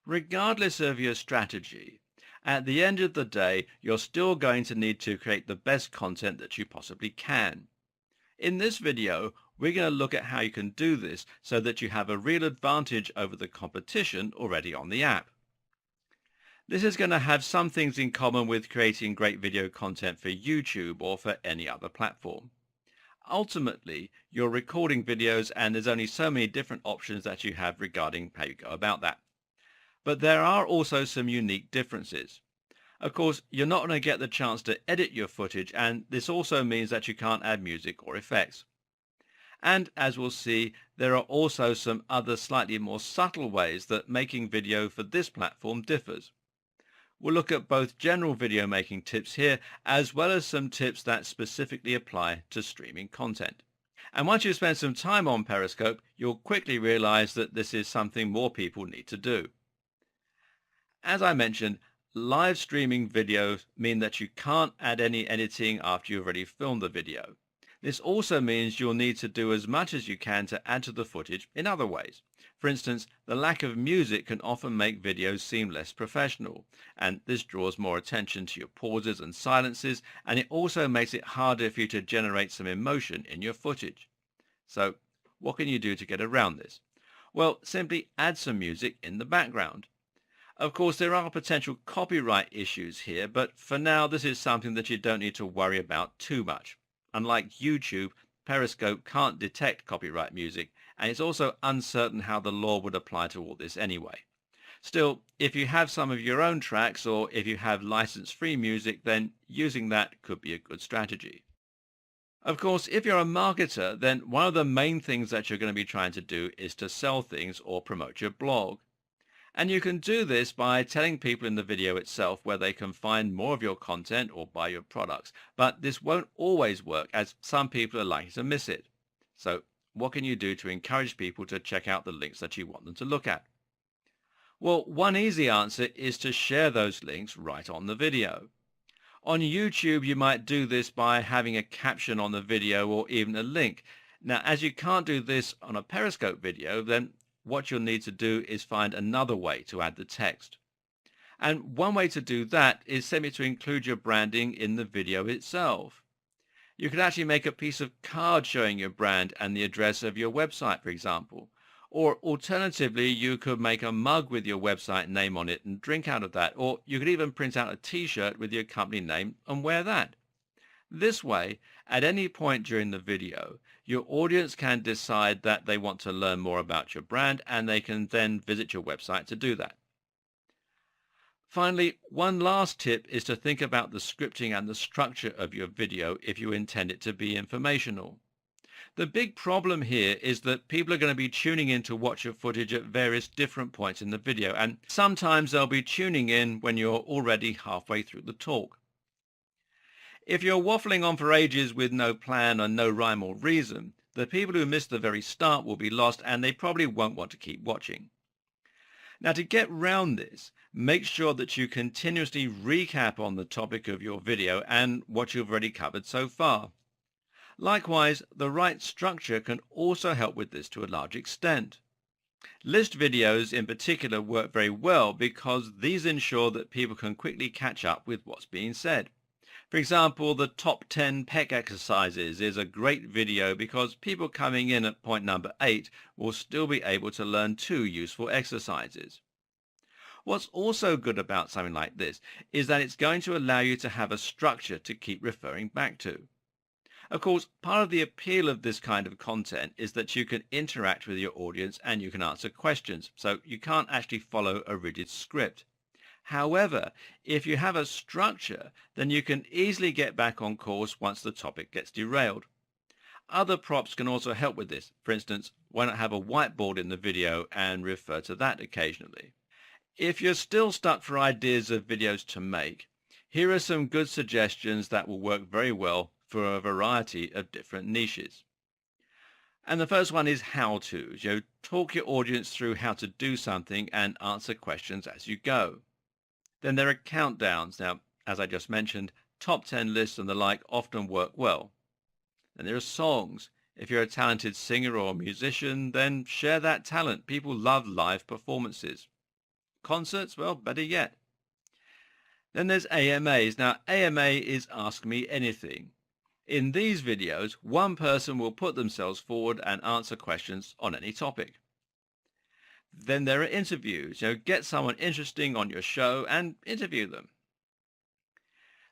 Regardless of your strategy, at the end of the day, you're still going to need to create the best content that you possibly can. In this video, we're going to look at how you can do this so that you have a real advantage over the competition already on the app. This is going to have some things in common with creating great video content for YouTube or for any other platform. Ultimately, you're recording videos and there's only so many different options that you have regarding how you go about that. But there are also some unique differences. Of course, you're not going to get the chance to edit your footage, and this also means that you can't add music or effects. And as we'll see, there are also some other slightly more subtle ways that making video for this platform differs. We'll look at both general video making tips here, as well as some tips that specifically apply to streaming content. And once you spend some time on Periscope, you'll quickly realize that this is something more people need to do. As I mentioned, live streaming videos mean that you can't add any editing after you've already filmed the video. This also means you'll need to do as much as you can to add to the footage in other ways. For instance, the lack of music can often make videos seem less professional, and this draws more attention to your pauses and silences, and it also makes it harder for you to generate some emotion in your footage. So, what can you do to get around this? Well, simply add some music in the background. Of course, there are potential copyright issues here, but for now, this is something that you don't need to worry about too much. Unlike YouTube, Periscope can't detect copyright music, and it's also uncertain how the law would apply to all this anyway. Still, if you have some of your own tracks or if you have license-free music, then using that could be a good strategy. Of course, if you're a marketer, then one of the main things that you're going to be trying to do is to sell things or promote your blog. And you can do this by telling people in the video itself where they can find more of your content or buy your products. But this won't always work, as some people are likely to miss it. So what can you do to encourage people to check out the links that you want them to look at? Well, one easy answer is to share those links right on the video. On YouTube, you might do this by having a caption on the video or even a link. Now, as you can't do this on a Periscope video, then what you'll need to do is find another way to add the text. And one way to do that is simply to include your branding in the video itself. You could actually make a piece of card showing your brand and the address of your website, for example. Or alternatively, you could make a mug with your website name on it and drink out of that. Or you could even print out a t-shirt with your company name and wear that. This way, at any point during the video, your audience can decide that they want to learn more about your brand, and they can then visit your website to do that. Finally, one last tip is to think about the scripting and the structure of your video if you intend it to be informational. The big problem here is that people are going to be tuning in to watch your footage at various different points in the video, and sometimes they'll be tuning in when you're already halfway through the talk. If you're waffling on for ages with no plan and no rhyme or reason, the people who miss the very start will be lost and they probably won't want to keep watching. Now, to get round this, make sure that you continuously recap on the topic of your video and what you've already covered so far. Likewise, the right structure can also help with this to a large extent. List videos in particular work very well because these ensure that people can quickly catch up with what's being said. For example, the top 10 pec exercises is a great video because people coming in at point number 8 will still be able to learn 2 useful exercises. What's also good about something like this is that it's going to allow you to have a structure to keep referring back to. Of course, part of the appeal of this kind of content is that you can interact with your audience and you can answer questions, so you can't actually follow a rigid script. However, if you have a structure, then you can easily get back on course once the topic gets derailed. Other props can also help with this. For instance, why not have a whiteboard in the video and refer to that occasionally? If you're still stuck for ideas of videos to make, here are some good suggestions that will work very well for a variety of different niches. And the first one is how-tos. Talk your audience through how to do something and answer questions as you go. Then there are countdowns. Now, as I just mentioned, top 10 lists and the like often work well. Then there are songs. If you're a talented singer or musician, then share that talent. People love live performances. Concerts? Well, better yet. Then there's AMAs. Now, AMA is Ask Me Anything. In these videos, one person will put themselves forward and answer questions on any topic. Then there are interviews. Get someone interesting on your show and interview them.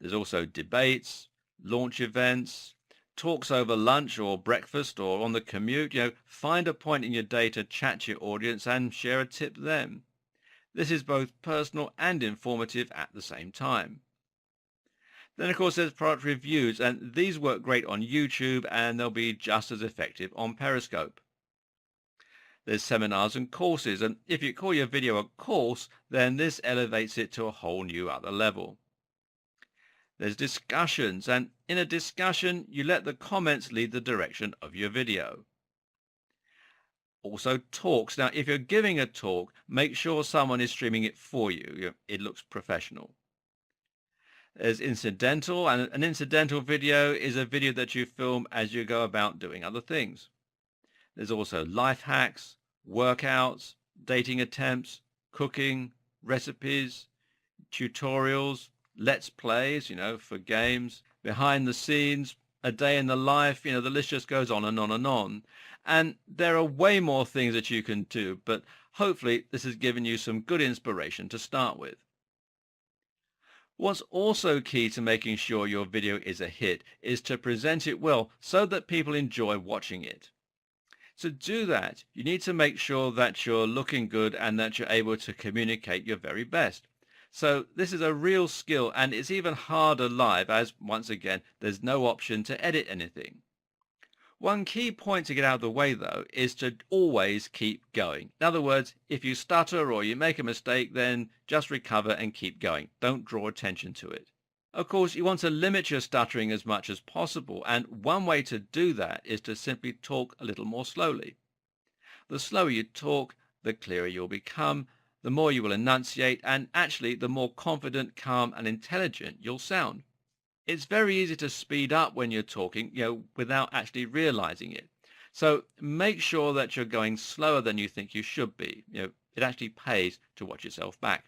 There's also debates, launch events, talks over lunch or breakfast or on the commute. Find a point in your day to chat to your audience and share a tip then. This is both personal and informative at the same time. Then, of course, there's product reviews, and these work great on YouTube, and they'll be just as effective on Periscope. There's seminars and courses, and if you call your video a course, then this elevates it to a whole new other level. There's discussions, and in a discussion, you let the comments lead the direction of your video. Also talks. Now, if you're giving a talk, make sure someone is streaming it for you. It looks professional. There's incidental, and an incidental video is a video that you film as you go about doing other things. There's also life hacks, workouts, dating attempts, cooking, recipes, tutorials, let's plays, for games, behind the scenes, a day in the life, the list just goes on and on and on. And there are way more things that you can do, but hopefully this has given you some good inspiration to start with. What's also key to making sure your video is a hit is to present it well so that people enjoy watching it. To do that, you need to make sure that you're looking good and that you're able to communicate your very best. So this is a real skill, and it's even harder live as, once again, there's no option to edit anything. One key point to get out of the way, though, is to always keep going. In other words, if you stutter or you make a mistake, then just recover and keep going. Don't draw attention to it. Of course, you want to limit your stuttering as much as possible, and one way to do that is to simply talk a little more slowly. The slower you talk, the clearer you'll become, the more you will enunciate, and actually the more confident, calm, and intelligent you'll sound. It's very easy to speed up when you're talking, without actually realizing it. So make sure that you're going slower than you think you should be. It actually pays to watch yourself back.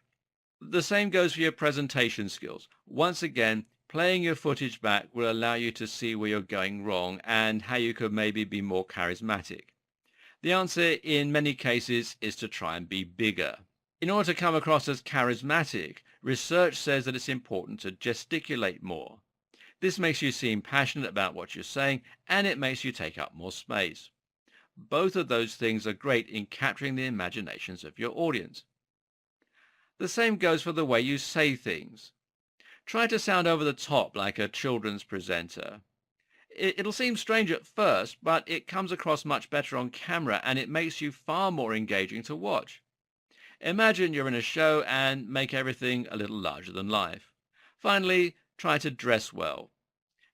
The same goes for your presentation skills. Once again, playing your footage back will allow you to see where you're going wrong and how you could maybe be more charismatic. The answer in many cases is to try and be bigger. In order to come across as charismatic, research says that it's important to gesticulate more. This makes you seem passionate about what you're saying, and it makes you take up more space. Both of those things are great in capturing the imaginations of your audience. The same goes for the way you say things. Try to sound over the top like a children's presenter. It'll seem strange at first, but it comes across much better on camera, and it makes you far more engaging to watch. Imagine you're in a show and make everything a little larger than life. Finally, try to dress well.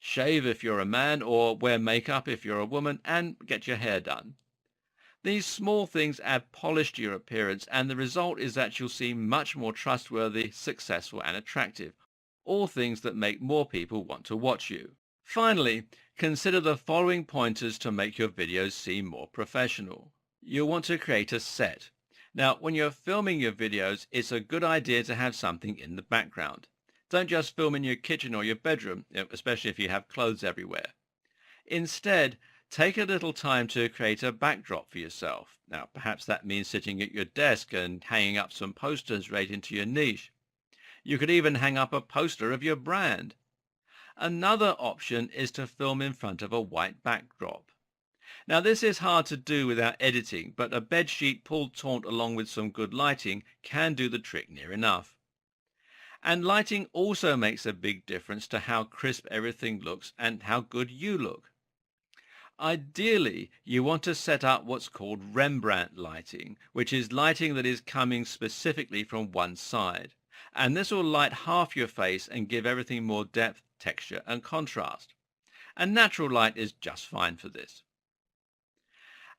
Shave if you're a man, or wear makeup if you're a woman, and get your hair done. These small things add polish to your appearance, and the result is that you'll seem much more trustworthy, successful, and attractive. All things that make more people want to watch you. Finally, consider the following pointers to make your videos seem more professional. You'll want to create a set. Now, when you're filming your videos, it's a good idea to have something in the background. Don't just film in your kitchen or your bedroom, especially if you have clothes everywhere. Instead, take a little time to create a backdrop for yourself. Now, perhaps that means sitting at your desk and hanging up some posters right into your niche. You could even hang up a poster of your brand. Another option is to film in front of a white backdrop. Now, this is hard to do without editing, but a bedsheet pulled taut along with some good lighting can do the trick near enough. And lighting also makes a big difference to how crisp everything looks and how good you look. Ideally, you want to set up what's called Rembrandt lighting, which is lighting that is coming specifically from one side. And this will light half your face and give everything more depth, texture, and contrast. And natural light is just fine for this.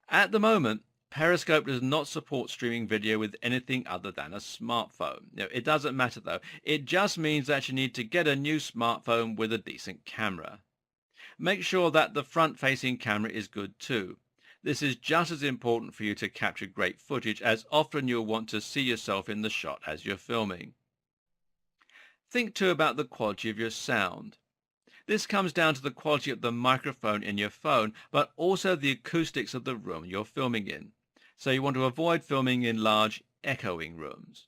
At the moment, Periscope does not support streaming video with anything other than a smartphone. It doesn't matter though. It just means that you need to get a new smartphone with a decent camera. Make sure that the front-facing camera is good too. This is just as important for you to capture great footage, as often you'll want to see yourself in the shot as you're filming. Think too about the quality of your sound. This comes down to the quality of the microphone in your phone, but also the acoustics of the room you're filming in. So you want to avoid filming in large, echoing rooms.